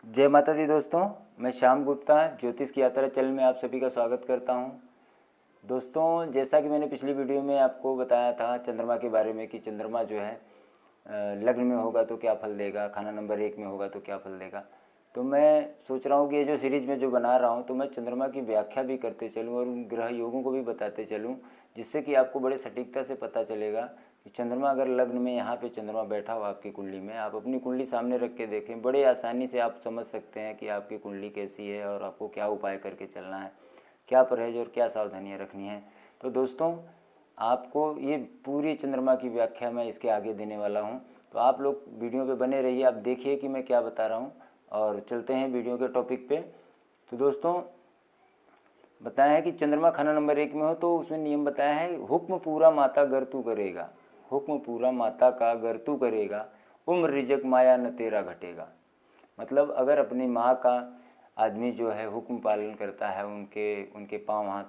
जय माता दी दोस्तों, मैं श्याम गुप्ता ज्योतिष की यात्रा चैनल में आप सभी का स्वागत करता हूं। दोस्तों, जैसा कि मैंने पिछली वीडियो में आपको बताया था चंद्रमा के बारे में कि चंद्रमा जो है लग्न में होगा तो क्या फल देगा, खाना नंबर 1 में होगा तो क्या फल देगा। तो मैं सोच रहा हूँ कि ये जो सीरीज में जो बना रहा हूँ तो मैं चंद्रमा की व्याख्या भी करते चलूँ और उन ग्रह योगों को भी बताते चलूँ, जिससे कि आपको बड़े सटीकता से पता चलेगा कि चंद्रमा अगर लग्न में यहाँ पे चंद्रमा बैठा हो आपकी कुंडली में, आप अपनी कुंडली सामने रख के देखें, बड़े आसानी से आप समझ सकते हैं कि आपकी कुंडली कैसी है और आपको क्या उपाय करके चलना है, क्या परहेज और क्या सावधानियाँ रखनी है। तो दोस्तों, आपको ये पूरी चंद्रमा की व्याख्या मैं इसके आगे देने वाला हूँ, तो आप लोग वीडियो पे बने रहिए, आप देखिए कि मैं क्या बता रहा हूँ और चलते हैं वीडियो के टॉपिक पे। तो दोस्तों, बताया है कि चंद्रमा खाना नंबर 1 में हो तो उसमें नियम बताया है, हुक्म पूरा माता गर तू करेगा, हुक्म पूरा माता का गर तू करेगा, उम्र रिजक माया न तेरा घटेगा। मतलब अगर अपनी माँ का आदमी जो है हुक्म पालन करता है, उनके पाँव हाथ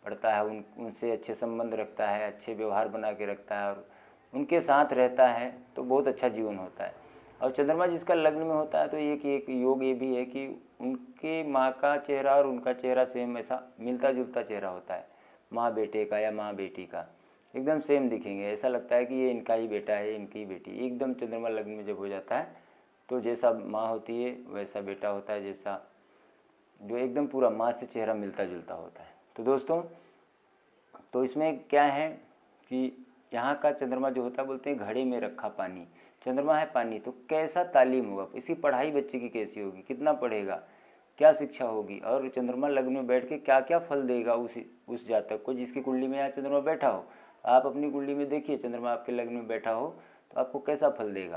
पड़ता है, उनसे अच्छे संबंध रखता है, अच्छे व्यवहार बना के रखता है और उनके साथ रहता है तो बहुत अच्छा जीवन होता है। और चंद्रमा जिसका लग्न में होता है तो एक योग ये भी है कि उनके माँ का चेहरा और उनका चेहरा सेम, ऐसा मिलता जुलता चेहरा होता है, माँ बेटे का या माँ बेटी का एकदम सेम दिखेंगे, ऐसा लगता है कि ये इनका ही बेटा है, इनकी ही बेटी। एकदम चंद्रमा लग्न में जब हो जाता है तो जैसा माँ होती है वैसा बेटा होता है, जैसा जो एकदम पूरा माँ से चेहरा मिलता जुलता होता है। तो दोस्तों, तो इसमें क्या है कि यहाँ का चंद्रमा जो होता है, बोलते हैं घड़े में रखा पानी। चंद्रमा है पानी, तो कैसा तालीम होगा, इसकी पढ़ाई बच्चे की कैसी होगी, कितना पढ़ेगा, क्या शिक्षा होगी, और चंद्रमा लग्न में बैठ के क्या क्या फल देगा उस जातक को जिसकी कुंडली में यहाँ चंद्रमा बैठा हो। आप अपनी कुंडली में देखिए, चंद्रमा आपके लग्न में बैठा हो तो आपको कैसा फल देगा।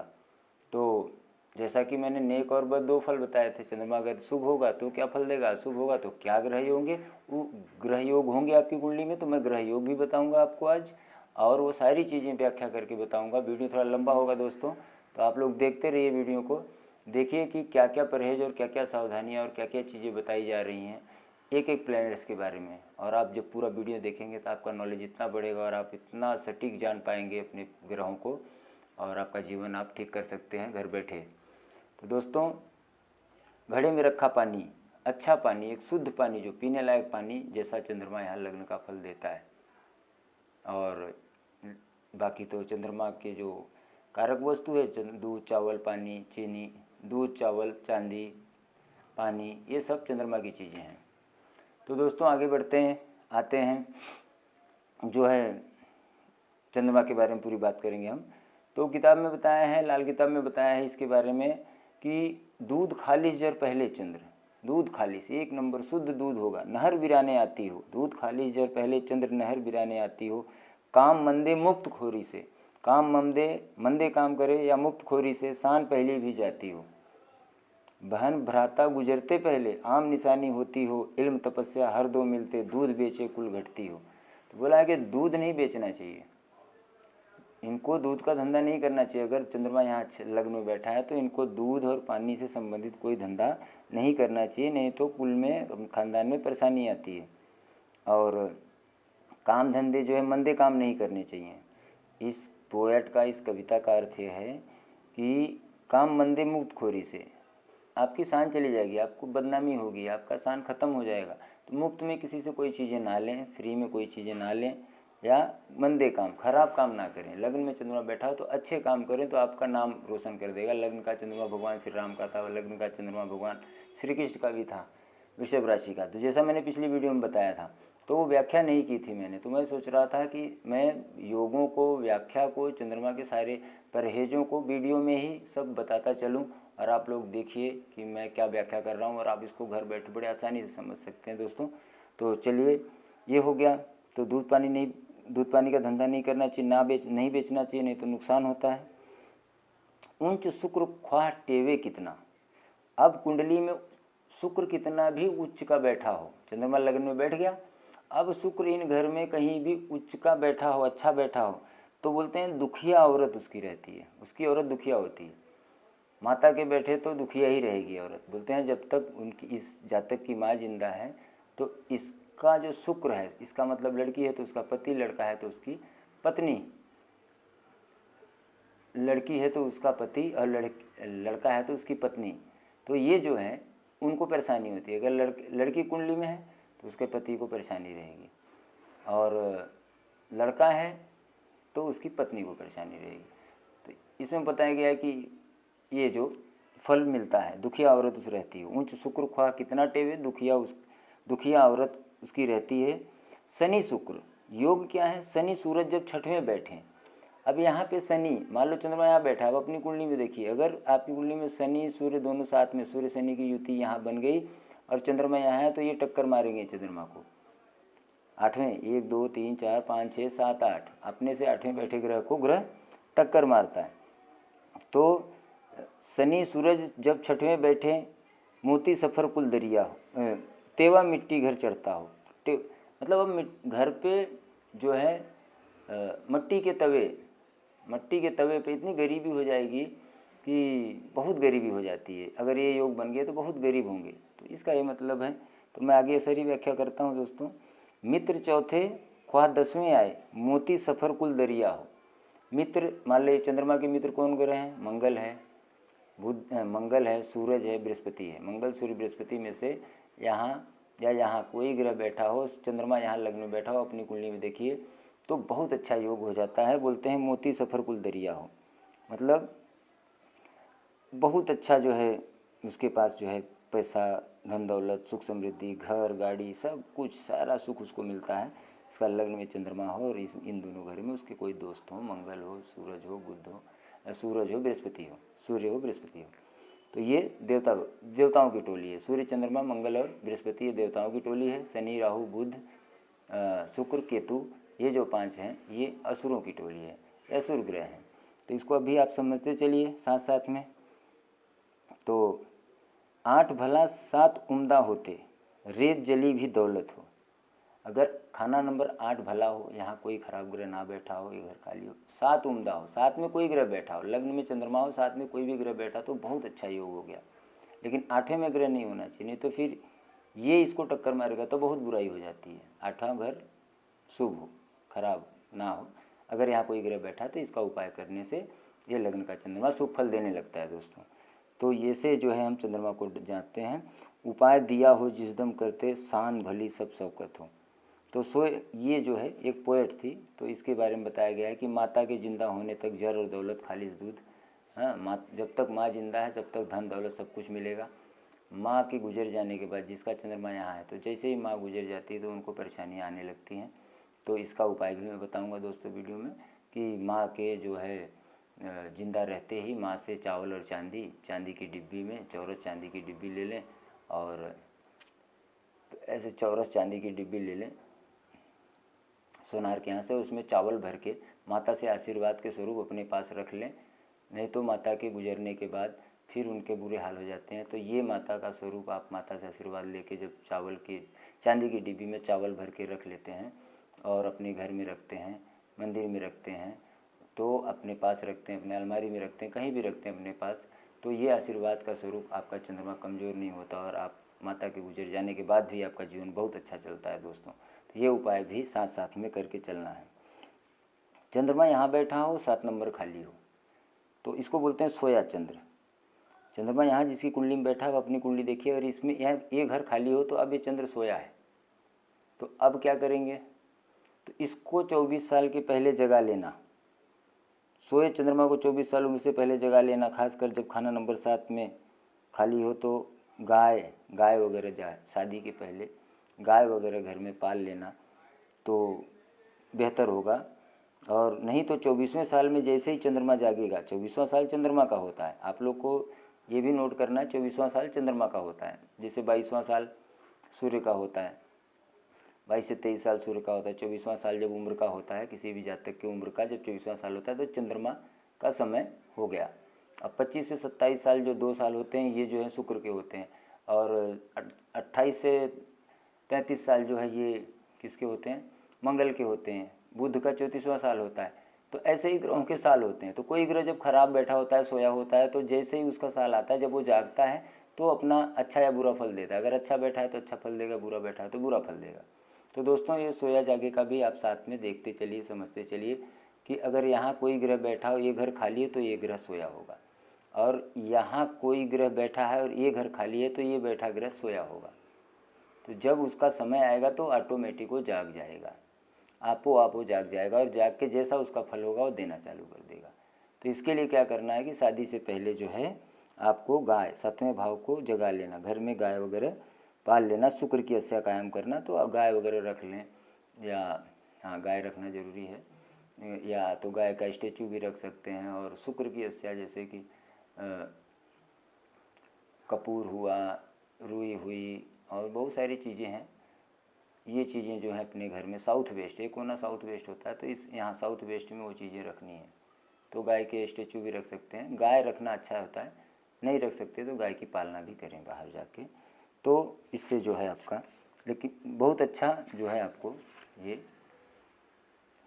तो जैसा कि मैंने नेक और बद 2 फल बताए थे, चंद्रमा अगर शुभ होगा तो क्या फल देगा, अशुभ होगा तो क्या ग्रह योग होंगे, वो ग्रह योग होंगे आपकी कुंडली में, तो मैं ग्रह योग भी बताऊंगा आपको आज, और वो सारी चीज़ें व्याख्या करके बताऊंगा। वीडियो थोड़ा लंबा होगा दोस्तों, तो आप लोग देखते रहिए वीडियो को, देखिए कि क्या क्या परहेज और क्या क्या सावधानियाँ और क्या क्या चीज़ें बताई जा रही हैं एक एक प्लैनेट्स के बारे में। और आप जब पूरा वीडियो देखेंगे तो आपका नॉलेज इतना बढ़ेगा और आप इतना सटीक जान पाएंगे अपने ग्रहों को, और आपका जीवन आप ठीक कर सकते हैं घर बैठे। तो दोस्तों, घड़े में रखा पानी, अच्छा पानी, एक शुद्ध पानी जो पीने लायक पानी, जैसा चंद्रमा यहाँ लग्न का फल देता है। और बाकी तो चंद्रमा के जो कारक वस्तु है, दूध चावल पानी चीनी, दूध चावल चांदी पानी, ये सब चंद्रमा की चीज़ें हैं। तो दोस्तों आगे बढ़ते हैं, आते हैं जो है चंद्रमा के बारे में पूरी बात करेंगे हम। तो किताब में बताया है, लाल किताब में बताया है इसके बारे में कि दूध खालिश जर पहले चंद्र, दूध खालिश 1 नंबर शुद्ध दूध होगा, नहर बिराने आती हो, दूध खालिश जर पहले चंद्र नहर बिराने आती हो, काम मंदे मुक्त खोरी से, काम मंदे मंदे काम करे या मुक्त खोरी से शान पहले भी जाती हो, बहन भ्राता गुजरते पहले आम निशानी होती हो, इल्म तपस्या हर दो मिलते दूध बेचे कुल घटती हो। तो बोला है कि दूध नहीं बेचना चाहिए, इनको दूध का धंधा नहीं करना चाहिए। अगर चंद्रमा यहाँ लग्न में बैठा है तो इनको दूध और पानी से संबंधित कोई धंधा नहीं करना चाहिए, नहीं तो कुल में खानदान में परेशानी आती है। और काम धंधे जो है मंदे काम नहीं करने चाहिए। इस पोएट का, इस कविता का अर्थ यह है कि काम मंदे मुक्त खोरी से आपकी शान चली जाएगी, आपको बदनामी होगी, आपका शान खत्म हो जाएगा। तो मुफ्त में किसी से कोई चीज़ें ना लें, फ्री में कोई चीज़ें ना लें, या मंदे काम, खराब काम ना करें। लग्न में चंद्रमा बैठा हो तो अच्छे काम करें तो आपका नाम रोशन कर देगा। लग्न का चंद्रमा भगवान श्री राम का था, लग्न का चंद्रमा भगवान श्री कृष्ण का भी था, वृषभ राशि का। तो जैसा मैंने पिछली वीडियो में बताया था, तो वो व्याख्या नहीं की थी मैंने, तो मैं सोच रहा था कि मैं योगों को, व्याख्या को, चंद्रमा के सारे परहेजों को वीडियो में ही सब बताता चलूँ, और आप लोग देखिए कि मैं क्या व्याख्या कर रहा हूँ, और आप इसको घर बैठे बड़े आसानी से समझ सकते हैं दोस्तों। तो चलिए, ये हो गया। तो दूध पानी का धंधा नहीं करना चाहिए, नहीं बेचना चाहिए, नहीं तो नुकसान होता है। उंच शुक्र ख्वाह टेवे कितना, अब कुंडली में शुक्र कितना भी उच्च का बैठा हो, चंद्रमा लग्न में बैठ गया, अब शुक्र इन घर में कहीं भी उच्च का बैठा हो, अच्छा बैठा हो, तो बोलते हैं दुखिया औरत उसकी रहती है, उसकी औरत दुखिया होती है। माता के बैठे तो दुखिया ही रहेगी औरत। बोलते हैं जब तक उनकी, इस जातक की माँ जिंदा है तो इसका जो शुक्र है, इसका मतलब लड़की है तो उसका पति, लड़का है तो उसकी पत्नी, लड़की है तो उसका पति, और लड़का है तो उसकी पत्नी। तो ये जो है उनको परेशानी होती है। अगर लड़की कुंडली में है तो उसके पति को परेशानी रहेगी, और लड़का है तो उसकी पत्नी को परेशानी रहेगी। तो इसमें बताया गया है कि ये जो फल मिलता है, दुखिया औरत उस रहती है, ऊंच शुक्र ख्वाह कितना टेवे, दुखिया औरत उसकी रहती है। शनि शुक्र योग क्या है, शनि सूरज जब छठ में बैठे, अब यहाँ पे शनि, मान लो चंद्रमा यहाँ बैठा है, अब अपनी कुंडली में देखिए, अगर आपकी कुंडली में शनि सूर्य दोनों साथ में, सूर्य शनि की युति यहाँ बन गई और चंद्रमा यहाँ है, तो ये टक्कर मारेंगे चंद्रमा को। 8वें 1 2 3 4 5 6 7 8 अपने से 8वें बैठे ग्रह को ग्रह टक्कर मारता है। तो शनि सूरज जब 6वें बैठे, मोती सफ़र कुल दरिया हो, तेवा मिट्टी घर चढ़ता हो। मतलब अब घर पे जो है मट्टी के तवे पे इतनी गरीबी हो जाएगी कि बहुत गरीबी हो जाती है। अगर ये योग बन गया तो बहुत गरीब होंगे, तो इसका ये मतलब है। तो मैं आगे ऐसे ही व्याख्या करता हूँ दोस्तों। मित्र चौथे ख्वाह 10वें आए, मोती सफ़र कुल दरिया हो। मित्र, मान लीजिए चंद्रमा के मित्र कौन ग्रह हैं, मंगल है, बुध, मंगल है, सूरज है, बृहस्पति है। मंगल सूर्य बृहस्पति में से यहाँ या यहाँ कोई ग्रह बैठा हो, चंद्रमा यहाँ लग्न में बैठा हो, अपनी कुंडली में देखिए, तो बहुत अच्छा योग हो जाता है। बोलते हैं मोती सफ़र कुल दरिया हो, मतलब बहुत अच्छा जो है उसके पास जो है पैसा, धन दौलत, सुख समृद्धि, घर गाड़ी, सब कुछ सारा सुख उसको मिलता है। इसका लग्न में चंद्रमा हो और इन दोनों घर में उसके कोई दोस्त हो, मंगल हो, सूरज हो, बुध हो, सूरज हो, बृहस्पति हो, सूर्य हो, बृहस्पति हो। तो ये देवताओं की टोली है। सूर्य, चंद्रमा, मंगल और बृहस्पति ये देवताओं की टोली है। शनि, राहु, बुध, शुक्र, केतु, ये जो 5 हैं ये असुरों की टोली है, असुर ग्रह हैं। तो इसको अभी आप समझते चलिए साथ साथ में। तो 8 भला 7 उम्दा होते, रेत जली भी दौलत हो। अगर खाना नंबर 8 भला हो, यहाँ कोई खराब ग्रह ना बैठा हो, ये घर खाली हो, 7 उम्दा हो, 7 में कोई ग्रह बैठा हो, लग्न में चंद्रमा हो, 7 में कोई भी ग्रह बैठा तो बहुत अच्छा योग हो गया। लेकिन 8वें में ग्रह नहीं होना चाहिए, नहीं तो फिर ये इसको टक्कर मारेगा तो बहुत बुराई हो जाती है। 8वां घर शुभ हो, खराब ना हो। अगर यहाँ कोई ग्रह बैठा तो इसका उपाय करने से ये लग्न का चंद्रमा शुभ फल देने लगता है दोस्तों। तो ये से जो है हम चंद्रमा को जानते हैं। उपाय दिया हो जिसदम करते, शान भली सब शौकत हो। तो ये जो है एक पोएट थी, तो इसके बारे में बताया गया है कि माता के जिंदा होने तक जर और दौलत खालिस दूध। हाँ, जब तक माँ जिंदा है जब तक धन दौलत सब कुछ मिलेगा। माँ के गुजर जाने के बाद, जिसका चंद्रमा यहाँ है, तो जैसे ही माँ गुजर जाती है तो उनको परेशानियाँ आने लगती हैं। तो इसका उपाय भी मैं बताऊँगा दोस्तों वीडियो में, कि माँ के जो है जिंदा रहते ही माँ से चावल और चांदी की डिब्बी में, चौरस चांदी की डिब्बी ले लें, और ऐसे चौरस चांदी की डिब्बी ले लें सोनार के यहाँ से, उसमें चावल भर के माता से आशीर्वाद के स्वरूप अपने पास रख लें। नहीं तो माता के गुजरने के बाद फिर उनके बुरे हाल हो जाते हैं। तो ये माता का स्वरूप, आप माता से आशीर्वाद लेके जब चांदी की डिब्बी में चावल भर के रख लेते हैं और अपने घर में रखते हैं, मंदिर में रखते हैं, तो अपने पास रखते हैं, अपने अलमारी में रखते हैं, कहीं भी रखते हैं अपने पास, तो ये आशीर्वाद का स्वरूप आपका चंद्रमा कमज़ोर नहीं होता और आप माता के गुजर जाने के बाद भी आपका जीवन बहुत अच्छा चलता है दोस्तों। तो ये उपाय भी साथ साथ में करके चलना है। चंद्रमा यहाँ बैठा हो, 7 नंबर खाली हो, तो इसको बोलते हैं सोया चंद्र। चंद्रमा यहाँ जिसकी कुंडली में बैठा है, अपनी कुंडली देखिए, और इसमें यहाँ ये घर खाली हो तो अब ये चंद्र सोया है। तो अब क्या करेंगे, तो इसको 24 साल के पहले जगा लेना। सोए चंद्रमा को 24 साल उम्र से पहले जगा लेना, खासकर जब खाना नंबर 7 में खाली हो तो गाय वगैरह जाए, शादी के पहले गाय वगैरह घर में पाल लेना तो बेहतर होगा। और नहीं तो 24वें साल में जैसे ही चंद्रमा जागेगा, 24वां साल चंद्रमा का होता है, आप लोग को ये भी नोट करना है, 24वां साल चंद्रमा का होता है। जैसे 22वां साल सूर्य का होता है, 22 से 23 साल सूर्य का होता है। 24वां साल जब उम्र का होता है, किसी भी जातक की उम्र का जब 24वां साल होता है तो चंद्रमा का समय हो गया। अब 25 से 27 साल जो 2 साल होते हैं, ये जो है शुक्र के होते हैं, और 28 से 33 साल जो है ये किसके होते हैं, मंगल के होते हैं। बुध का 34वां साल होता है। तो ऐसे ही ग्रहों के साल होते हैं। तो कोई ग्रह जब खराब बैठा होता है, सोया होता है, तो जैसे ही उसका साल आता है, जब वो जागता है तो अपना अच्छा या बुरा फल देता है। अगर अच्छा बैठा है तो अच्छा फल देगा, बुरा बैठा है तो बुरा फल देगा। तो दोस्तों ये सोया जागे का भी आप साथ में देखते चलिए, समझते चलिए कि अगर यहाँ कोई ग्रह बैठा हो, ये घर खाली है तो ये ग्रह सोया होगा। और यहाँ कोई ग्रह बैठा है और ये घर खाली है तो ये बैठा ग्रह सोया होगा। तो जब उसका समय आएगा तो ऑटोमेटिक वो जाग जाएगा, आपो आप वो जाग जाएगा और जाग के जैसा उसका फल होगा वो देना चालू कर देगा। तो इसके लिए क्या करना है कि शादी से पहले जो है आपको गाय 7वें भाव को जगा लेना, घर में गाय वगैरह पाल लेना, शुक्र की अस्या कायम करना। तो गाय वगैरह रख लें, या हाँ गाय रखना ज़रूरी है, या तो गाय का स्टेचू भी रख सकते हैं। और शुक्र की अस्या जैसे कि कपूर हुआ, रुई हुई और बहुत सारी चीज़ें हैं, ये चीज़ें जो है अपने घर में साउथ वेस्ट, एक कोना साउथ वेस्ट होता है तो इस यहाँ साउथ वेस्ट में वो चीज़ें रखनी है। तो गाय के स्टेचू भी रख सकते हैं, गाय रखना अच्छा होता है, नहीं रख सकते तो गाय की पालना भी करें बाहर जाके, तो इससे जो है आपका लेकिन बहुत अच्छा जो है आपको ये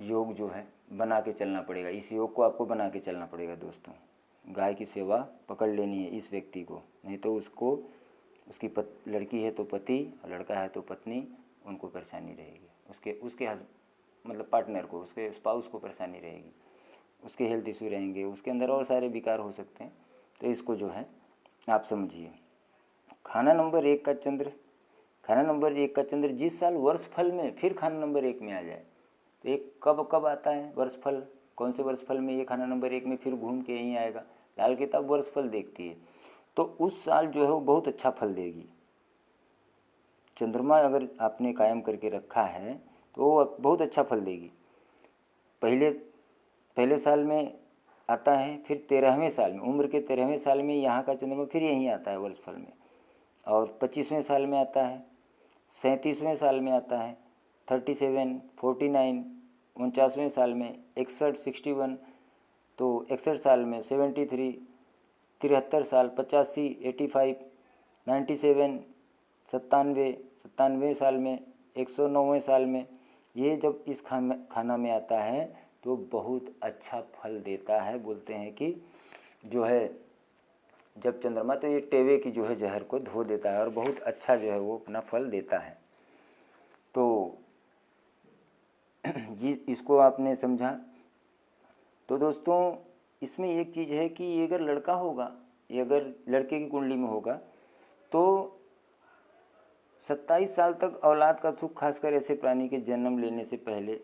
योग जो है बना के चलना पड़ेगा। इस योग को आपको बना के चलना पड़ेगा दोस्तों। गाय की सेवा पकड़ लेनी है इस व्यक्ति को, नहीं तो उसको उसकी लड़की है तो पति और लड़का है तो पत्नी, उनको परेशानी रहेगी, उसके मतलब पार्टनर को, उसके स्पाउस को परेशानी रहेगी, उसके हेल्थ इशू रहेंगे, उसके अंदर और सारे विकार हो सकते हैं। तो इसको जो है आप समझिए। खाना नंबर 1 का चंद्र, खाना नंबर 1 का चंद्र जिस साल वर्ष फल में फिर खाना नंबर 1 में आ जाए तो एक कब आता है वर्ष फल, कौन से वर्ष फल में ये खाना नंबर 1 में फिर घूम के यहीं आएगा। लाल किताब वर्ष फल देखती है तो उस साल जो है वो बहुत अच्छा फल देगी। चंद्रमा अगर आपने कायम करके रखा है तो वो बहुत अच्छा फल देगी। पहले साल में आता है, फिर 13वें साल में, उम्र के 13वें साल में यहाँ का चंद्रमा फिर यहीं आता है वर्ष फल में, और 25वें साल में आता है, 37वें साल में आता है, 37, 49, 49वें साल में 61, 61, तो 61 साल में 73, 73 साल 85, 85, 97, 97वें साल में 109वें साल में, ये जब इस खाना में आता है तो बहुत अच्छा फल देता है। बोलते हैं कि जो है जब चंद्रमा, तो ये टेवे की जो है जहर को धो देता है और बहुत अच्छा जो है वो अपना फल देता है। तो ये इसको आपने समझा। तो दोस्तों इसमें एक चीज़ है कि ये अगर लड़का होगा, ये अगर लड़के की कुंडली में होगा तो 27 साल तक औलाद का सुख, खासकर ऐसे प्राणी के जन्म लेने से पहले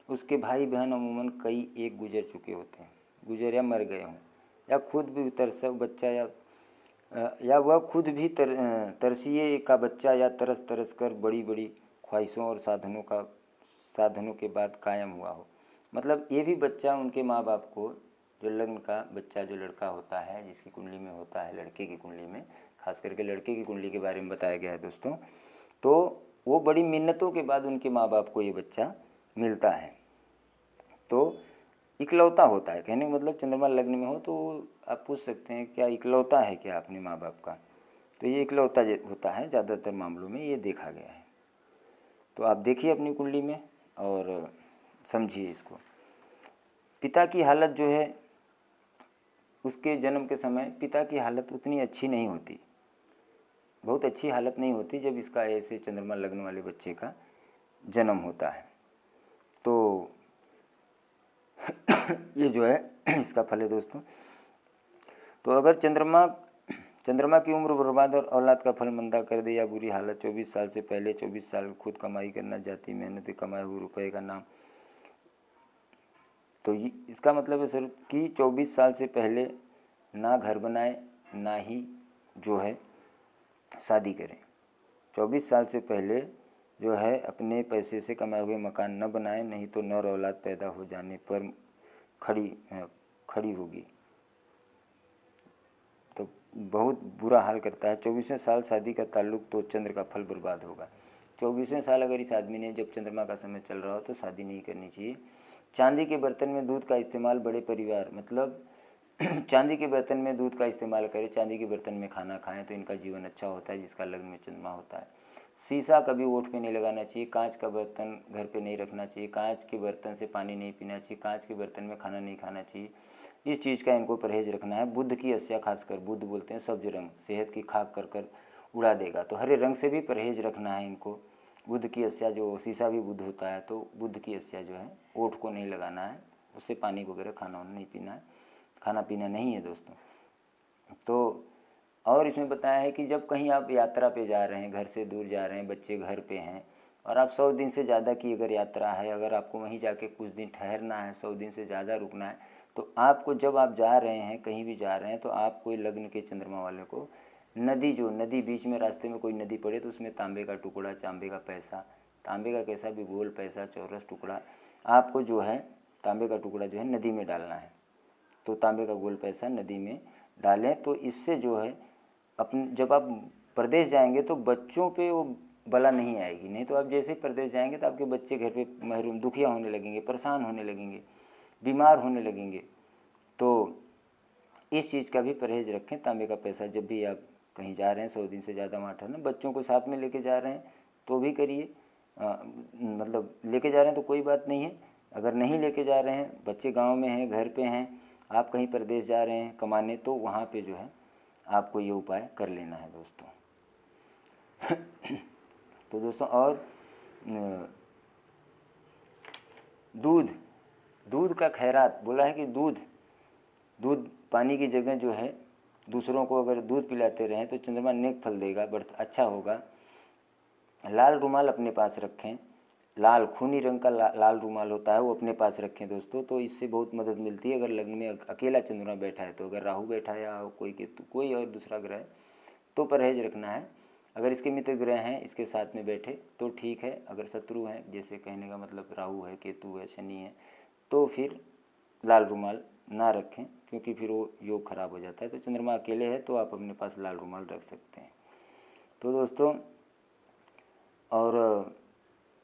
उसके भाई बहन अमूमन कई एक गुजर चुके होते हैं, गुजर या मर गए हों, या खुद भी तरसव बच्चा या वह खुद भी तरसिए का बच्चा या तरस कर बड़ी बड़ी ख्वाहिशों और साधनों के बाद कायम हुआ हो। मतलब ये भी बच्चा उनके माँ बाप को, जो लग्न का बच्चा जो लड़का होता है जिसकी कुंडली में होता है, लड़के की कुंडली में, खास करके लड़के की कुंडली के बारे में बताया गया है दोस्तों, तो वो बड़ी मिन्नतों के बाद उनके माँ बाप को ये बच्चा मिलता है। तो इकलौता होता है, कहने का मतलब चंद्रमा लग्न में हो तो आप पूछ सकते हैं क्या इकलौता है क्या अपने माँ बाप का, तो ये इकलौता होता है, ज़्यादातर मामलों में ये देखा गया है। तो आप देखिए अपनी कुंडली में और समझिए इसको। पिता की हालत जो है उसके जन्म के समय पिता की हालत उतनी अच्छी नहीं होती, बहुत अच्छी हालत नहीं होती जब इसका ऐसे चंद्रमा लग्न वाले बच्चे का जन्म होता है। तो ये जो है इसका फल है दोस्तों। तो अगर चंद्रमा की उम्र बर्बाद और औलाद का फल मंदा कर दे या बुरी हालत 24 साल से पहले, 24 साल खुद कमाई करना, जाती मेहनत कमाए हुए रुपए का नाम, तो इसका मतलब है सर कि 24 साल से पहले ना घर बनाए ना ही जो है शादी करें। 24 साल से पहले जो है अपने पैसे से कमाए हुए मकान न बनाएं, नहीं तो नर औलाद पैदा हो जाने पर खड़ी होगी तो बहुत बुरा हाल करता है। 24वें साल शादी का ताल्लुक तो चंद्र का फल बर्बाद होगा। 24वें साल अगर इस आदमी ने, जब चंद्रमा का समय चल रहा हो, तो शादी नहीं करनी चाहिए। चांदी के बर्तन में दूध का इस्तेमाल, बड़े परिवार मतलब चांदी के बर्तन में दूध का इस्तेमाल करें, चांदी के बर्तन में खाना खाएं तो इनका जीवन अच्छा होता है जिसका लग्न में चंद्रमा होता है। शीशा कभी ओठ पे नहीं लगाना चाहिए, कांच का बर्तन घर पे नहीं रखना चाहिए, कांच के बर्तन से पानी नहीं पीना चाहिए, कांच के बर्तन में खाना नहीं खाना चाहिए, इस चीज़ का इनको परहेज रखना है। बुध की अस्या, खासकर बुध बोलते हैं सब्ज रंग, सेहत की खाक कर उड़ा देगा, तो हरे रंग से भी परहेज रखना है इनको। बुध की अस्या, जो शीशा भी बुध होता है, तो बुध की अस्या जो है ओठ को नहीं लगाना है, उससे पानी वगैरह खाना नहीं पीना है, खाना पीना नहीं है दोस्तों। तो और इसमें बताया है कि जब कहीं आप यात्रा पे जा रहे हैं, घर से दूर जा रहे हैं, बच्चे घर पे हैं और आप 100 दिन से ज़्यादा की अगर यात्रा है, अगर आपको वहीं जाके कुछ दिन ठहरना है, 100 दिन से ज़्यादा रुकना है, तो आपको जब आप जा रहे हैं, कहीं भी जा रहे हैं, तो आप कोई लग्न के चंद्रमा वाले को नदी बीच में रास्ते में कोई नदी पड़े तो उसमें तांबे का टुकड़ा, तांबे का पैसा, तांबे का कैसा भी गोल पैसा, चौरस टुकड़ा, आपको जो है तांबे का टुकड़ा जो है नदी में डालना है। तो तांबे का गोल पैसा नदी में डालें, तो इससे जो है अपने जब आप प्रदेश जाएंगे तो बच्चों पे वो बला नहीं आएगी। नहीं तो आप जैसे ही प्रदेश जाएंगे तो आपके बच्चे घर पे महरूम, दुखिया होने लगेंगे, परेशान होने लगेंगे, बीमार होने लगेंगे। तो इस चीज़ का भी परहेज रखें। तांबे का पैसा जब भी आप कहीं जा रहे हैं, 100 दिन से ज़्यादा वहाँ ठहरना, बच्चों को साथ में लेके जा रहे हैं तो भी करिए, मतलब लेके जा रहे हैं तो कोई बात नहीं है। अगर नहीं लेके जा रहे हैं, बच्चे गांव में हैं, घर पे हैं, आप कहीं प्रदेश जा रहे हैं कमाने, तो वहाँ पे जो है आपको ये उपाय कर लेना है दोस्तों। तो दोस्तों और दूध का खैरात बोला है कि दूध पानी की जगह जो है दूसरों को अगर दूध पिलाते रहें तो चंद्रमा नेक फल देगा, बढ़ अच्छा होगा। लाल रुमाल अपने पास रखें, लाल खूनी रंग का लाल रुमाल होता है, वो अपने पास रखें दोस्तों। तो इससे बहुत मदद मिलती है। अगर लग्न में अकेला चंद्रमा बैठा है, तो अगर राहु बैठा है या कोई केतु, कोई और दूसरा ग्रह, तो परहेज रखना है। अगर इसके मित्र ग्रह हैं इसके साथ में बैठे तो ठीक है। अगर शत्रु हैं, जैसे कहने का मतलब राहु है, केतु है, शनि है, तो फिर लाल रुमाल ना रखें, क्योंकि फिर वो योग खराब हो जाता है। तो चंद्रमा अकेले है तो आप अपने पास लाल रुमाल रख सकते हैं। तो दोस्तों और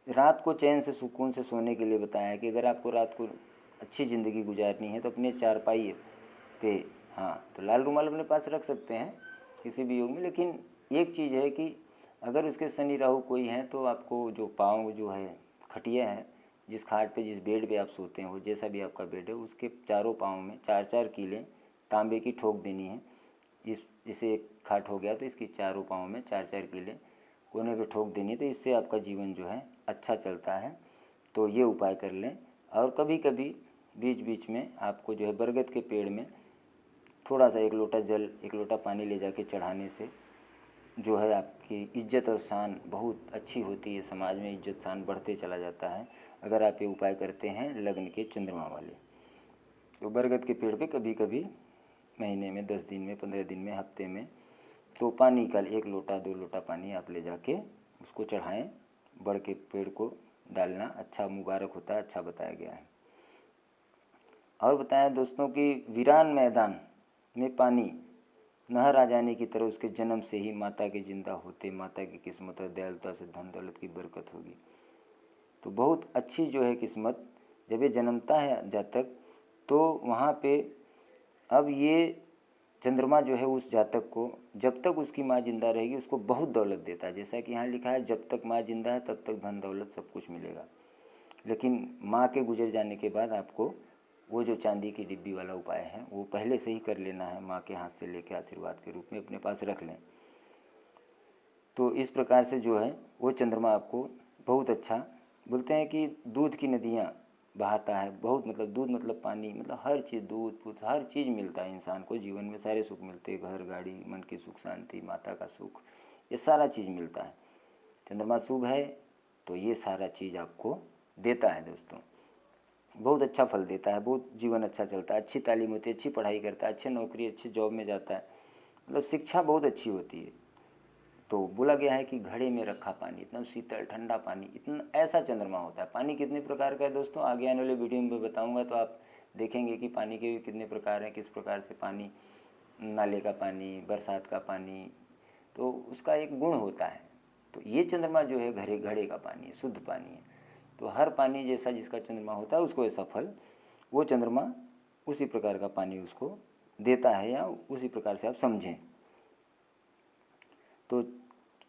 रात को चैन से सुकून से सोने के लिए बताया है कि अगर आपको रात को अच्छी ज़िंदगी गुजारनी है तो अपने चारपाई पे, हाँ, तो लाल रुमाल अपने पास रख सकते हैं किसी भी योग में। लेकिन एक चीज़ है कि अगर उसके शनि राहु कोई हैं तो आपको जो पाँव जो है खटिया है, जिस खाट पे जिस बेड पे आप सोते हैं, वो जैसा भी आपका बेड है, उसके चारों पाँव में 4-4 कीलें तांबे की ठोक देनी है। जैसे एक खाट हो गया तो इसकी चारों पाँव में 4-4 कीलें कोने पे ठोक देनी है। तो इससे आपका जीवन जो है अच्छा चलता है। तो ये उपाय कर लें। और कभी कभी बीच बीच में आपको जो है बरगद के पेड़ में थोड़ा सा 1 लोटा जल, 1 लोटा पानी ले जाके चढ़ाने से जो है आपकी इज्जत और शान बहुत अच्छी होती है, समाज में इज्जत शान बढ़ते चला जाता है अगर आप ये उपाय करते हैं लग्न के चंद्रमा वाले। तो बरगद के पेड़ पे कभी कभी महीने में, 10 दिन में, 15 दिन में, हफ्ते में, तो पानी का 1 लोटा 2 लोटा पानी आप ले जाके उसको चढ़ाएं। बड़ के पेड़ को डालना अच्छा मुबारक होता है, अच्छा बताया गया है। और बताया दोस्तों कि वीरान मैदान में पानी नहर आ जाने की तरह उसके जन्म से ही माता के जिंदा होते माता की किस्मत और दयालुता से धन दौलत की बरकत होगी। तो बहुत अच्छी जो है किस्मत जब ये जन्मता है जातक, तो वहाँ पे अब ये चंद्रमा जो है उस जातक को जब तक उसकी माँ जिंदा रहेगी उसको बहुत दौलत देता है। जैसा कि यहाँ लिखा है, जब तक माँ जिंदा है तब तक धन दौलत सब कुछ मिलेगा। लेकिन माँ के गुजर जाने के बाद आपको वो जो चांदी की डिब्बी वाला उपाय है वो पहले से ही कर लेना है। माँ के हाथ से लेकर आशीर्वाद के रूप में अपने पास रख लें। तो इस प्रकार से जो है वो चंद्रमा आपको बहुत अच्छा, बोलते हैं कि दूध की नदियाँ बहाता है, बहुत मतलब दूध मतलब पानी, मतलब हर चीज़, दूध पूत हर चीज़ मिलता है इंसान को जीवन में, सारे सुख मिलते हैं, घर गाड़ी, मन की सुख शांति, माता का सुख, ये सारा चीज़ मिलता है। चंद्रमा शुभ है तो ये सारा चीज़ आपको देता है दोस्तों, बहुत अच्छा फल देता है, बहुत जीवन अच्छा चलता है, अच्छी तालीम होती है, अच्छी पढ़ाई करता है, अच्छी नौकरी, अच्छी जॉब में जाता है, मतलब शिक्षा बहुत अच्छी होती है। तो बोला गया है कि घड़े में रखा पानी, इतना शीतल ठंडा पानी, इतना ऐसा चंद्रमा होता है। पानी कितने प्रकार का है दोस्तों, आगे आने वाले वीडियो में बताऊंगा तो आप देखेंगे कि पानी के भी कितने प्रकार हैं, किस प्रकार से पानी, नाले का पानी, बरसात का पानी, तो उसका एक गुण होता है। तो ये चंद्रमा जो है घड़े घड़े का पानी, शुद्ध पानी है। तो हर पानी जैसा जिसका चंद्रमा होता है उसको ऐसा फल वो चंद्रमा उसी प्रकार का पानी उसको देता है, या उसी प्रकार से आप समझें। तो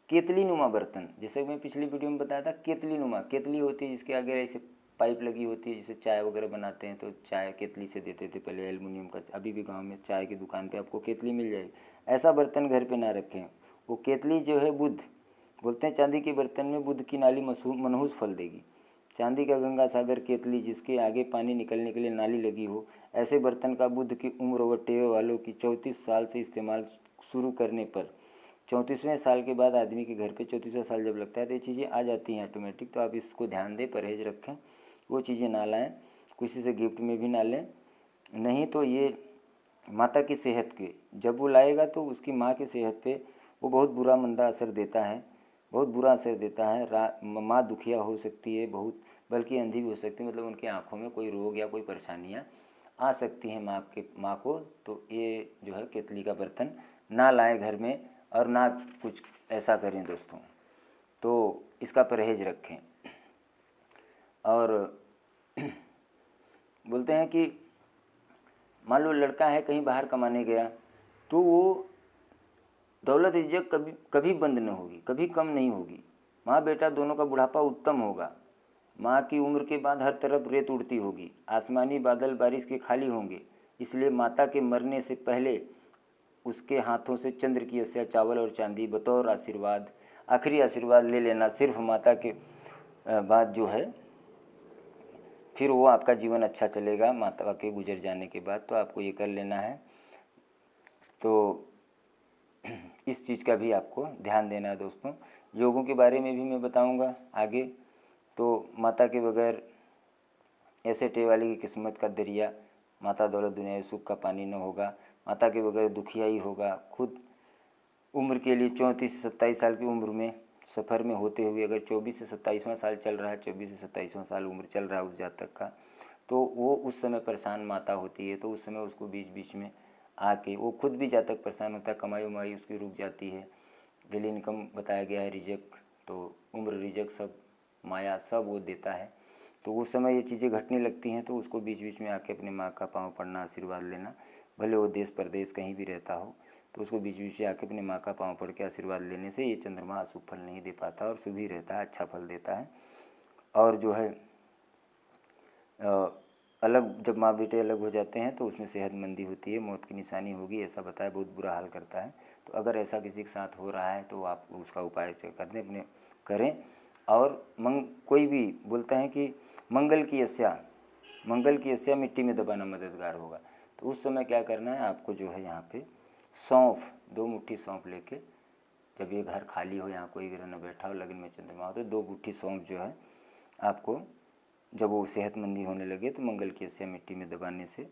केतली नुमा बर्तन, जैसे मैं पिछली वीडियो में बताया था, केतली नुमा, केतली होती है जिसके आगे ऐसे पाइप लगी होती है, जिसे चाय वगैरह बनाते हैं तो चाय केतली से देते थे पहले, एल्युमिनियम का। अभी भी गांव में चाय की दुकान पे आपको केतली मिल जाएगी। ऐसा बर्तन घर पे ना रखें। वो केतली जो है बुध, बोलते हैं चांदी के बर्तन में बुध की नाली मनहूस फल देगी। चांदी का गंगा सागर केतली जिसके आगे पानी निकलने के लिए नाली लगी हो, ऐसे बर्तन का बुद्ध की उम्र व टेवे वालों की 34 साल से इस्तेमाल शुरू करने पर 34वें साल के बाद आदमी के घर पे 34वां साल जब लगता है तो ये चीज़ें आ जाती हैं ऑटोमेटिक। तो आप इसको ध्यान दें, परहेज रखें, वो चीज़ें ना लाएँ, किसी से गिफ्ट में भी ना लें। नहीं तो ये माता की सेहत के जब वो लाएगा तो उसकी माँ की सेहत पे वो बहुत बुरा मंदा असर देता है, बहुत बुरा असर देता है। माँ दुखिया हो सकती है बहुत, बल्कि अंधी भी हो सकती है, मतलब उनकी आँखों में कोई रोग या कोई परेशानियाँ आ सकती हैं माँ को। तो ये जो है केतली का बर्तन ना लाएं घर में और ना कुछ ऐसा करें दोस्तों, तो इसका परहेज रखें। और बोलते हैं कि मान लो लड़का है कहीं बाहर कमाने गया तो वो दौलत इज्जत कभी कभी बंद न होगी, कभी कम नहीं होगी। माँ बेटा दोनों का बुढ़ापा उत्तम होगा। माँ की उम्र के बाद हर तरफ रेत उड़ती होगी, आसमानी बादल बारिश के खाली होंगे। इसलिए माता के मरने से पहले उसके हाथों से चंद्र की अस्या चावल और चांदी बतौर आशीर्वाद, आखिरी आशीर्वाद ले लेना। सिर्फ माता के बाद जो है फिर वो आपका जीवन अच्छा चलेगा माता के गुजर जाने के बाद, तो आपको ये कर लेना है। तो इस चीज़ का भी आपको ध्यान देना है दोस्तों। योगों के बारे में भी मैं बताऊंगा आगे। तो माता के बगैर ऐसे टे वाले की किस्मत का दरिया, माता दौलत दुनिया सुख का पानी न होगा। माता के बगैर दुखिया ही होगा। खुद उम्र के लिए 34 से 27 साल की उम्र में सफ़र में होते हुए अगर 24 से 27वां साल चल रहा है, 24 से 27वां साल उम्र चल रहा है उस जातक का, तो वो उस समय परेशान माता होती है। तो उस समय उसको बीच बीच में आके वो खुद भी जातक परेशान होता है, कमाई उमाई उसकी रुक जाती है। डेली इनकम बताया गया है, रिजक, तो उम्र रिजक सब माया सब वो देता है। तो उस समय ये चीज़ें घटने लगती हैं, तो उसको बीच बीच में आके अपने माँ का पाँव पड़ना, आशीर्वाद लेना। भले वो देश परदेश कहीं भी रहता हो, तो उसको बीच बीच में आके अपने माँ का पाँव पड़ के आशीर्वाद लेने से ये चंद्रमा अशुभ फल नहीं दे पाता और शुभ ही रहता है, अच्छा फल देता है। और जो है अलग जब माँ बेटे अलग हो जाते हैं तो उसमें सेहतमंदी होती है, मौत की निशानी होगी ऐसा बताया, बहुत बुरा हाल करता है। तो अगर ऐसा किसी के साथ हो रहा है तो आप उसका उपाय कर दें, अपने करें। और कोई भी बोलता है कि मंगल की अस्या मिट्टी में दबाना मददगार होगा। तो उस समय क्या करना है आपको, जो है यहाँ पे सौंफ, 2 मुट्ठी सौंफ लेके, जब ये घर खाली हो, यहाँ कोई ग्रह न बैठा हो, लग्न में चंद्रमा हो, तो 2 मुट्ठी सौंफ जो है आपको, जब वो सेहतमंदी होने लगे तो मंगल की अस्या मिट्टी में दबाने से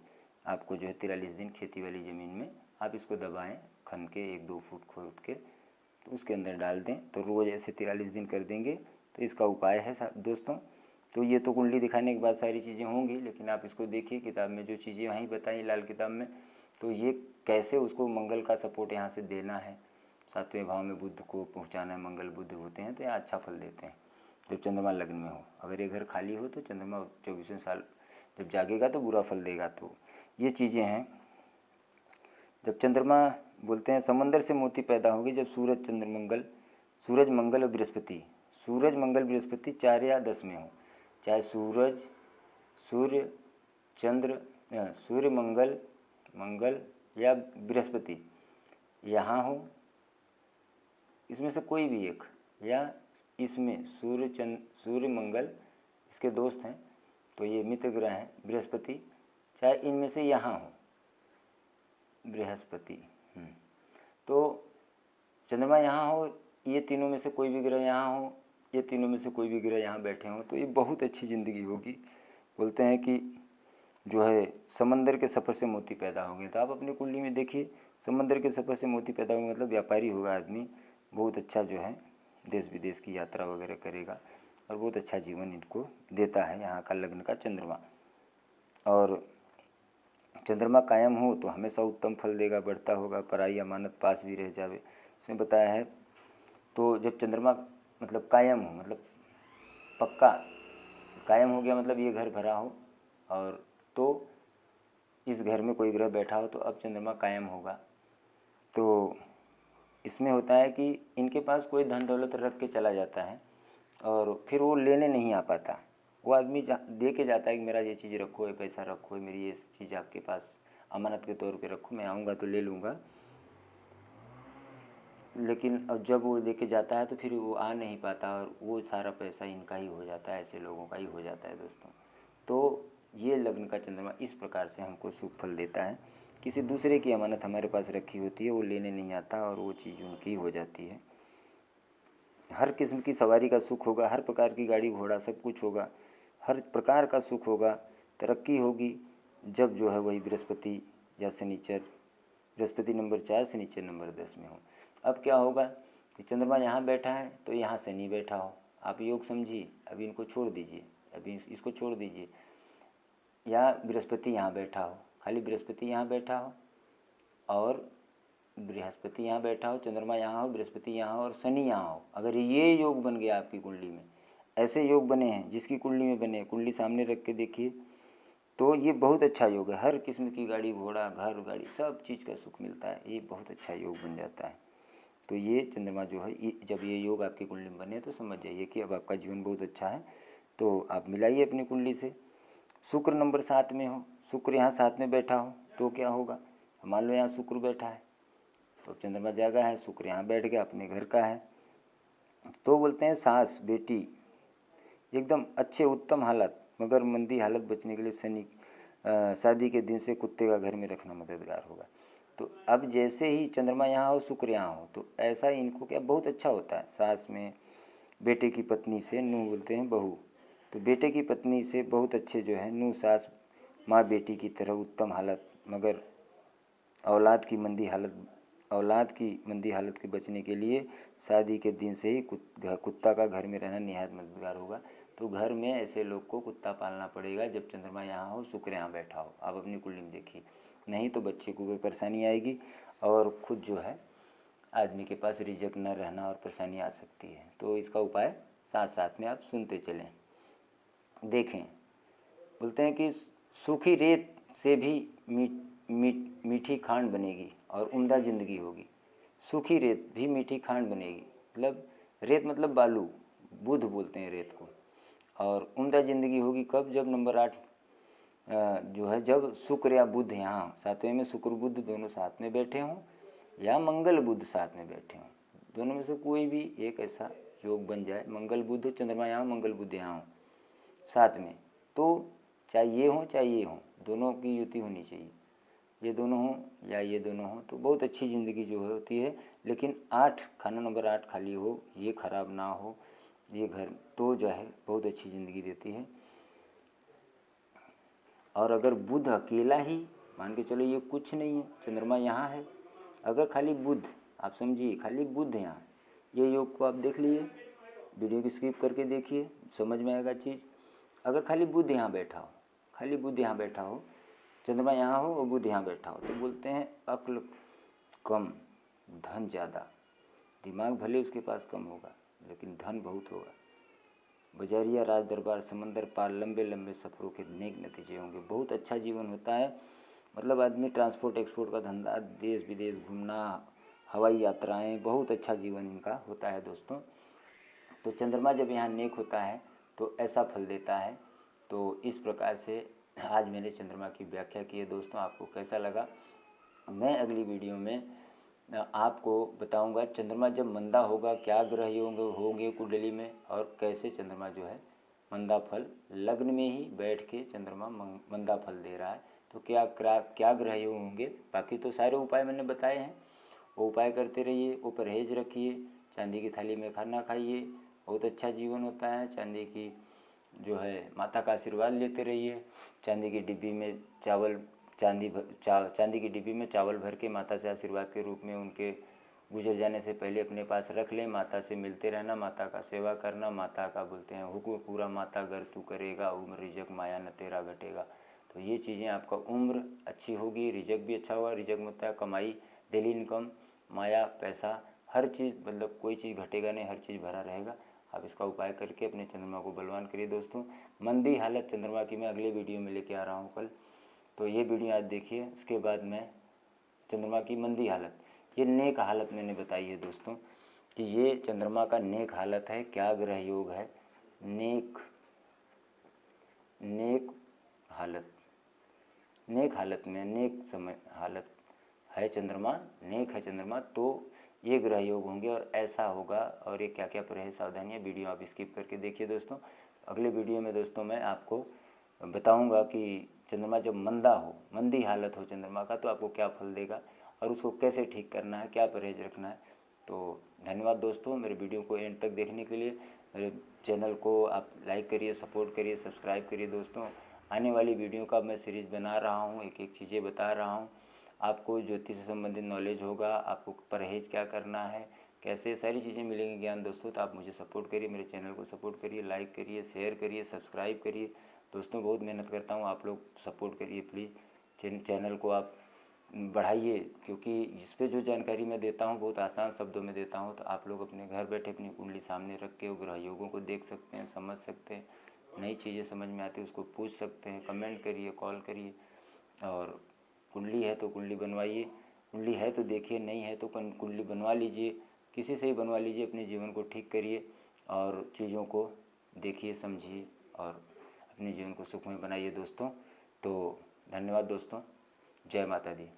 आपको जो है 43 दिन खेती वाली ज़मीन में आप इसको दबाएं, खन के 1-2 फुट खोद के, तो उसके अंदर डाल दें। तो रोज़ ऐसे 43 दिन कर देंगे तो इसका उपाय है दोस्तों। तो ये तो कुंडली दिखाने के बाद सारी चीज़ें होंगी, लेकिन आप इसको देखिए किताब में जो चीज़ें वहीं बताई लाल किताब में, तो ये कैसे उसको मंगल का सपोर्ट यहाँ से देना है, 7वें भाव में बुध को पहुँचाना है, मंगल बुध होते हैं तो यहाँ अच्छा फल देते हैं जब चंद्रमा लग्न में हो। अगर ये घर खाली हो तो चंद्रमा 24वें साल जब जागेगा तो बुरा फल देगा। तो ये चीज़ें हैं। जब चंद्रमा बोलते हैं समंदर से मोती पैदा होगी, जब सूरज मंगल और बृहस्पति, सूरज मंगल बृहस्पति 4 या 10 में हो, चाहे सूर्य चंद्र सूर्य मंगल या बृहस्पति यहाँ हो, इसमें से कोई भी एक, या इसमें सूर्य मंगल इसके दोस्त हैं तो ये मित्र ग्रह हैं बृहस्पति, चाहे इनमें से यहाँ हो बृहस्पति, तो चंद्रमा यहाँ हो, ये तीनों में से कोई भी ग्रह यहाँ हो, ये तीनों में से कोई भी ग्रह यहाँ बैठे हों, तो ये बहुत अच्छी ज़िंदगी होगी। बोलते हैं कि जो है समंदर के सफ़र से मोती पैदा होंगे। तो आप अपनी कुंडली में देखिए, समंदर के सफ़र से मोती पैदा होंगे मतलब व्यापारी होगा आदमी, बहुत अच्छा जो है देश विदेश की यात्रा वगैरह करेगा और बहुत अच्छा जीवन इनको देता है यहाँ का लग्न का चंद्रमा। और चंद्रमा कायम हो तो हमेशा उत्तम फल देगा, बढ़ता होगा, पराई अमानत पास भी रह जावे, इसमें बताया है। तो जब चंद्रमा मतलब कायम हो, मतलब पक्का कायम हो गया, मतलब ये घर भरा हो और तो इस घर में कोई ग्रह बैठा हो तो अब चंद्रमा कायम होगा। तो इसमें होता है कि इनके पास कोई धन दौलत रख के चला जाता है और फिर वो लेने नहीं आ पाता। वो आदमी दे के जाता है कि मेरा ये चीज़ रखो, ये पैसा रखो, मेरी ये चीज़ आपके पास अमानत के तौर पे रखो, मैं आऊँगा तो ले लूँगा। लेकिन अब जब वो लेके जाता है तो फिर वो आ नहीं पाता और वो सारा पैसा इनका ही हो जाता है, ऐसे लोगों का ही हो जाता है दोस्तों। तो ये लग्न का चंद्रमा इस प्रकार से हमको शुभ फल देता है। किसी दूसरे की अमानत हमारे पास रखी होती है, वो लेने नहीं आता और वो चीज़ उनकी हो जाती है। हर किस्म की सवारी का सुख होगा, हर प्रकार की गाड़ी घोड़ा सब कुछ होगा, हर प्रकार का सुख होगा, तरक्की होगी जब जो है वही बृहस्पति या शनिचर, बृहस्पति नंबर 4 शनिचर नंबर 10 में हो। अब क्या होगा कि चंद्रमा यहाँ बैठा है तो यहाँ शनि बैठा हो, आप योग समझिए, अभी इनको छोड़ दीजिए, अभी इसको छोड़ दीजिए, या बृहस्पति यहाँ बैठा हो, खाली बृहस्पति यहाँ बैठा हो और बृहस्पति यहाँ बैठा हो, चंद्रमा यहाँ हो, बृहस्पति यहाँ हो और शनि यहाँ हो, अगर ये योग बन गया आपकी कुंडली में, ऐसे योग बने हैं जिसकी कुंडली में बने हैं, कुंडली सामने रख के देखिए, तो ये बहुत अच्छा योग है। हर किस्म की गाड़ी घोड़ा घर गाड़ी सब चीज़ का सुख मिलता है, ये बहुत अच्छा योग बन जाता है। तो ये चंद्रमा जो है जब ये योग आपकी कुंडली में बने तो समझ जाइए कि अब आपका जीवन बहुत अच्छा है। तो आप मिलाइए अपनी कुंडली से। शुक्र नंबर 7 में हो, शुक्र यहाँ 7 में बैठा हो तो क्या होगा, मान लो यहाँ शुक्र बैठा है तो चंद्रमा जागा है, शुक्र यहाँ बैठ गया, अपने घर का है, तो बोलते हैं सास बेटी एकदम अच्छे उत्तम हालत, मगर मंदी हालत बचने के लिए शनि शादी के दिन से कुत्ते का घर में रखना मददगार होगा। तो अब जैसे ही चंद्रमा यहाँ हो शुक्र यहाँ हो तो ऐसा इनको क्या बहुत अच्छा होता है। सास में बेटे की पत्नी से, नूह बोलते हैं बहू, तो बेटे की पत्नी से बहुत अच्छे जो है नूह सास माँ बेटी की तरह उत्तम हालत, मगर औलाद की मंदी हालत के बचने के लिए शादी के दिन से ही कुत्ता का घर में रहना निहायत मददगार होगा। तो घर में ऐसे लोग को कुत्ता पालना पड़ेगा जब चंद्रमा यहाँ हो शुक्र यहाँ बैठा हो। आप अपनी कुंडली में देखिए, नहीं तो बच्चे को भी परेशानी आएगी और खुद जो है आदमी के पास रिजक न रहना और परेशानी आ सकती है। तो इसका उपाय साथ साथ में आप सुनते चलें। देखें, बोलते हैं कि सूखी रेत से भी मीठी खांड बनेगी और उम्दा ज़िंदगी होगी। सूखी रेत भी मीठी खांड बनेगी, मतलब रेत मतलब बालू, बुध बोलते हैं रेत को, और उम्दा ज़िंदगी होगी कब, जब नंबर 8 जो है जब शुक्र या बुध यहाँ 7वें में शुक्र बुध दोनों साथ में बैठे हों या मंगल बुध साथ में बैठे हों, दोनों में से कोई भी एक ऐसा योग बन जाए, मंगल बुध चंद्रमा यहाँ मंगल बुध यहाँ हो साथ में, तो चाहे ये हो चाहे ये हो, दोनों की युति होनी चाहिए, ये दोनों हों या ये दोनों हों तो बहुत अच्छी ज़िंदगी जो होती है। लेकिन 8 खाना नंबर 8 खाली हो, ये खराब ना हो ये घर, तो जो है बहुत अच्छी ज़िंदगी देती है। और अगर बुध अकेला ही मान के चलो ये कुछ नहीं है, चंद्रमा यहाँ है, अगर खाली बुध, आप समझिए खाली बुध यहाँ, ये योग को आप देख लिए, वीडियो की स्किप करके देखिए, समझ में आएगा चीज़। अगर खाली बुध यहाँ बैठा हो, खाली बुध यहाँ बैठा हो, चंद्रमा यहाँ हो और बुध यहाँ बैठा हो, तो बोलते हैं अक्ल कम धन ज़्यादा, दिमाग भले उसके पास कम होगा लेकिन धन बहुत होगा, बजारिया राज दरबार समंदर पार लंबे लंबे सफ़रों के नेक नतीजे होंगे, बहुत अच्छा जीवन होता है। मतलब आदमी ट्रांसपोर्ट एक्सपोर्ट का धंधा, देश विदेश घूमना, हवाई यात्राएं, बहुत अच्छा जीवन इनका होता है दोस्तों। तो चंद्रमा जब यहाँ नेक होता है तो ऐसा फल देता है। तो इस प्रकार से आज मैंने चंद्रमा की व्याख्या की है दोस्तों। आपको कैसा लगा, मैं अगली वीडियो में आपको बताऊंगा चंद्रमा जब मंदा होगा क्या ग्रह होंगे कुंडली में, और कैसे चंद्रमा जो है मंदा फल लग्न में ही बैठ के चंद्रमा मंदा फल दे रहा है, तो क्या ग्रह योग होंगे। बाकी तो सारे उपाय मैंने बताए हैं, वो उपाय करते रहिए, वो परहेज रखिए, चांदी की थाली में खाना खाइए, बहुत अच्छा जीवन होता है। चांदी की जो है माता का आशीर्वाद लेते रहिए, चांदी की डिब्बी में चांदी की डिब्बी में चावल भर के माता से आशीर्वाद के रूप में उनके गुजर जाने से पहले अपने पास रख लें। माता से मिलते रहना, माता का सेवा करना, माता का बोलते हैं हुक्म पूरा माता गर तू करेगा, उम्र रिजक माया न तेरा घटेगा। तो ये चीज़ें आपका उम्र अच्छी होगी, रिजक भी अच्छा होगा। रिजक में होता है कमाई, डेली इनकम, माया पैसा, हर चीज़, मतलब कोई चीज़ घटेगा नहीं, हर चीज़ भरा रहेगा। आप इसका उपाय करके अपने चंद्रमा को बलवान करिए दोस्तों। मंदी हालत चंद्रमा की मैं अगले वीडियो में लेके आ रहा हूँ कल, तो ये वीडियो आज देखिए। उसके बाद मैं चंद्रमा की मंदी हालत, ये नेक हालत मैंने बताई है दोस्तों कि ये चंद्रमा का नेक हालत है, क्या ग्रह योग है, नेक हालत में नेक समय हालत है चंद्रमा, नेक है चंद्रमा। तो ये ग्रह योग होंगे और ऐसा होगा, और ये क्या क्या परहेज सावधानियाँ, वीडियो आप स्किप करके देखिए दोस्तों। अगले वीडियो में दोस्तों मैं आपको बताऊंगा कि चंद्रमा जब मंदा हो, मंदी हालत हो चंद्रमा का, तो आपको क्या फल देगा और उसको कैसे ठीक करना है, क्या परहेज रखना है। तो धन्यवाद दोस्तों मेरे वीडियो को एंड तक देखने के लिए। मेरे चैनल को आप लाइक करिए, सपोर्ट करिए, सब्सक्राइब करिए दोस्तों। आने वाली वीडियो का मैं सीरीज़ बना रहा हूँ, एक एक चीज़ें बता रहा हूँ। आपको ज्योतिष से संबंधित नॉलेज होगा, आपको परहेज क्या करना है, कैसे सारी चीज़ें मिलेंगी ज्ञान दोस्तों। तो आप मुझे सपोर्ट करिए, मेरे चैनल को सपोर्ट करिए, लाइक करिए, शेयर करिए, सब्सक्राइब करिए दोस्तों। बहुत मेहनत करता हूँ, आप लोग सपोर्ट करिए प्लीज़। चैनल को आप बढ़ाइए, क्योंकि इस पर जो जानकारी मैं देता हूँ बहुत आसान शब्दों में देता हूँ। तो आप लोग अपने घर बैठे अपनी कुंडली सामने रख के ग्रह योगों को देख सकते हैं, समझ सकते हैं। नई चीज़ें समझ में आती है उसको पूछ सकते हैं, कमेंट करिए, कॉल करिए। और कुंडली है तो कुंडली बनवाइए, कुंडली है तो देखिए, नहीं है तो कुंडली बनवा लीजिए, किसी से ही बनवा लीजिए। अपने जीवन को ठीक करिए और चीज़ों को देखिए, समझिए और अपने जीवन को सुखमय बनाइए दोस्तों। तो धन्यवाद दोस्तों, जय माता दी।